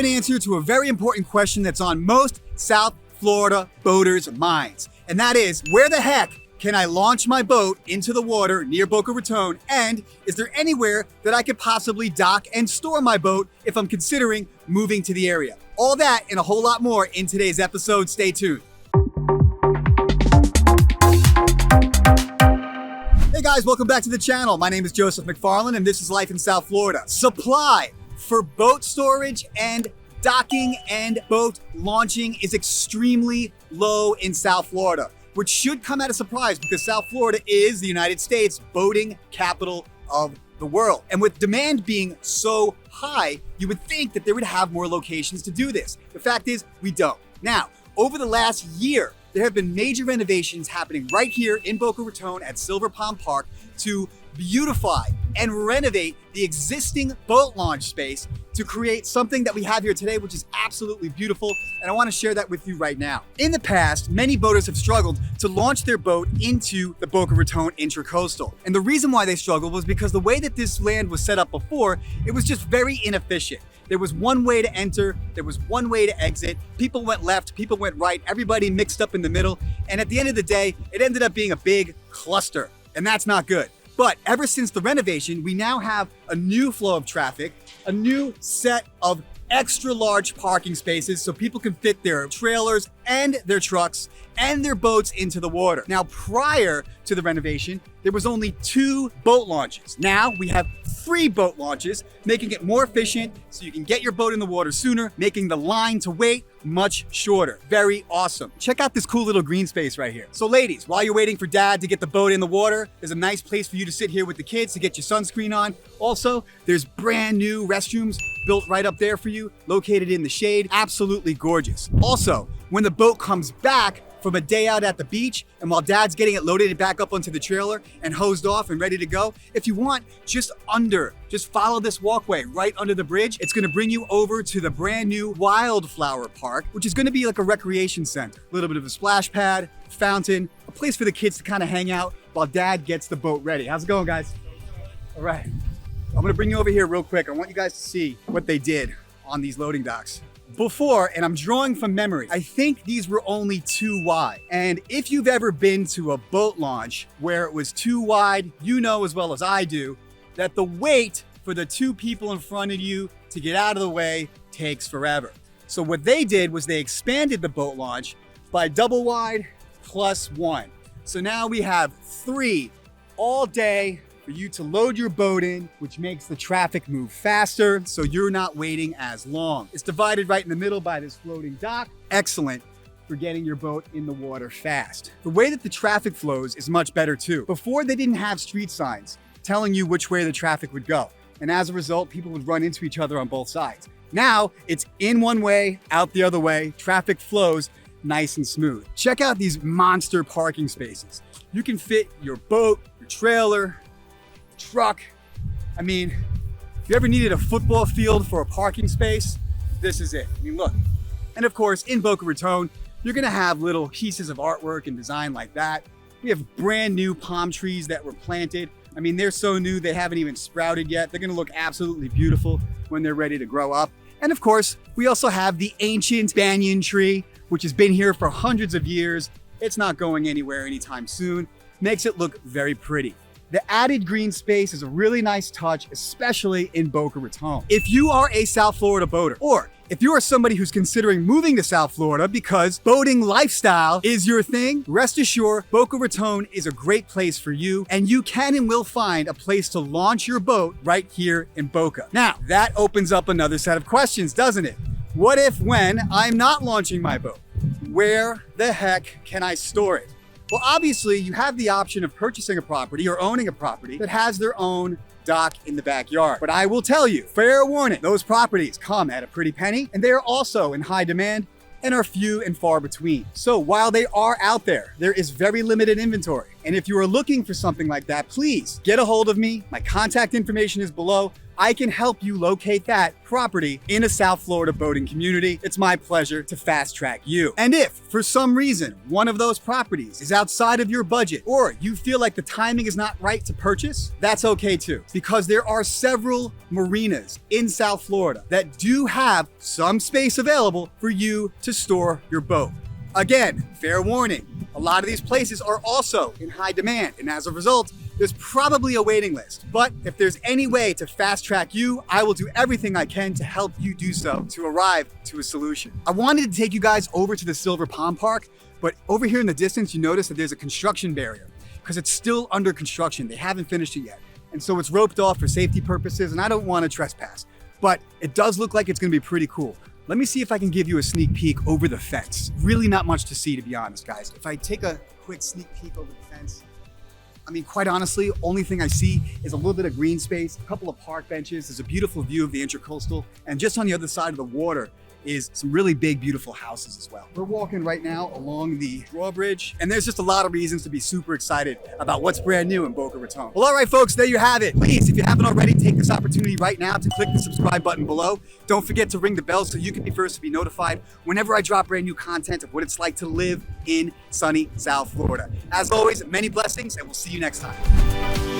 an answer to a very important question that's on most South Florida boaters' minds. And that is, where the heck can I launch my boat into the water near Boca Raton? And is there anywhere that I could possibly dock and store my boat if I'm considering moving to the area? All that and a whole lot more in today's episode. Stay tuned. Hey guys, welcome back to the channel. My name is Joseph McFarlane and this is Life in South Florida. Supply for boat storage and docking and boat launching is extremely low in South Florida, which should come as a surprise because South Florida is the United States boating capital of the world. And with demand being so high, you would think that they would have more locations to do this. The fact is, we don't. Now, over the last year, there have been major renovations happening right here in Boca Raton at Silver Palm Park to beautify and renovate the existing boat launch space to create something that we have here today, which is absolutely beautiful. And I want to share that with you right now. In the past, many boaters have struggled to launch their boat into the Boca Raton Intracoastal. And the reason why they struggled was because the way that this land was set up before, it was just very inefficient. There was one way to enter, there was one way to exit. People went left, people went right, everybody mixed up in the middle. And at the end of the day, it ended up being a big cluster. And that's not good. But ever since the renovation, we now have a new flow of traffic, a new set of extra large parking spaces so people can fit their trailers and their trucks and their boats into the water. Now, prior to the renovation, there was only 2 boat launches. Now we have 3 boat launches, making it more efficient so you can get your boat in the water sooner, making the line to wait much shorter. Very awesome. Check out this cool little green space right here. So ladies, while you're waiting for dad to get the boat in the water, there's a nice place for you to sit here with the kids to get your sunscreen on. Also, there's brand new restrooms built right up there for you, located in the shade. Absolutely gorgeous. Also, when the boat comes back from a day out at the beach, and while dad's getting it loaded back up onto the trailer and hosed off and ready to go, if you want, just follow this walkway right under the bridge. It's gonna bring you over to the brand new Wildflower Park, which is gonna be like a recreation center. A little bit of a splash pad, fountain, a place for the kids to kind of hang out while dad gets the boat ready. How's it going, guys? All right, I'm gonna bring you over here real quick. I want you guys to see what they did on these loading docks. Before, and I'm drawing from memory, I think these were only 2 wide. And if you've ever been to a boat launch where it was 2 wide, you know as well as I do that the wait for the 2 people in front of you to get out of the way takes forever. So what they did was they expanded the boat launch by double wide plus 1. So now we have 3 all day for you to load your boat in, which makes the traffic move faster, so you're not waiting as long. It's divided right in the middle by this floating dock. Excellent for getting your boat in the water fast. The way that the traffic flows is much better too. Before, they didn't have street signs telling you which way the traffic would go. And as a result, people would run into each other on both sides. Now, it's in one way, out the other way. Traffic flows nice and smooth. Check out these monster parking spaces. You can fit your boat, your trailer, truck. I mean, if you ever needed a football field for a parking space, this is it. I mean, look. And of course, in Boca Raton, you're gonna have little pieces of artwork and design like that. We have brand new palm trees that were planted. I mean, they're so new, they haven't even sprouted yet. They're gonna look absolutely beautiful when they're ready to grow up. And of course, we also have the ancient banyan tree, which has been here for hundreds of years. It's not going anywhere anytime soon. Makes it look very pretty. The added green space is a really nice touch, especially in Boca Raton. If you are a South Florida boater, or if you are somebody who's considering moving to South Florida because boating lifestyle is your thing, rest assured, Boca Raton is a great place for you, and you can and will find a place to launch your boat right here in Boca. Now, that opens up another set of questions, doesn't it? What if when I'm not launching my boat? Where the heck can I store it? Well, obviously, you have the option of purchasing a property or owning a property that has their own dock in the backyard. But I will tell you, fair warning, those properties come at a pretty penny, and they are also in high demand and are few and far between. So while they are out there, there is very limited inventory. And if you are looking for something like that, please get a hold of me. My contact information is below. I can help you locate that property in a South Florida boating community. It's my pleasure to fast track you. And if for some reason one of those properties is outside of your budget, or you feel like the timing is not right to purchase, that's okay too, because there are several marinas in South Florida that do have some space available for you to store your boat. Again, fair warning, a lot of these places are also in high demand, and as a result, there's probably a waiting list. But if there's any way to fast track you, I will do everything I can to help you do so, to arrive to a solution. I wanted to take you guys over to the Silver Pond Park, but over here in the distance, you notice that there's a construction barrier because it's still under construction. They haven't finished it yet. And so it's roped off for safety purposes, and I don't want to trespass, but it does look like it's going to be pretty cool. Let me see if I can give you a sneak peek over the fence. Really not much to see, to be honest, guys. If I take a quick sneak peek over the fence, I mean, quite honestly, only thing I see is a little bit of green space, a couple of park benches. There's a beautiful view of the Intracoastal, and just on the other side of the water is some really big, beautiful houses as well. We're walking right now along the drawbridge, and there's just a lot of reasons to be super excited about what's brand new in Boca Raton. Well, all right, folks, there you have it. Please, if you haven't already, take this opportunity right now to click the subscribe button below. Don't forget to ring the bell so you can be first to be notified whenever I drop brand new content of what it's like to live in sunny South Florida. As always, many blessings, and we'll see you next time.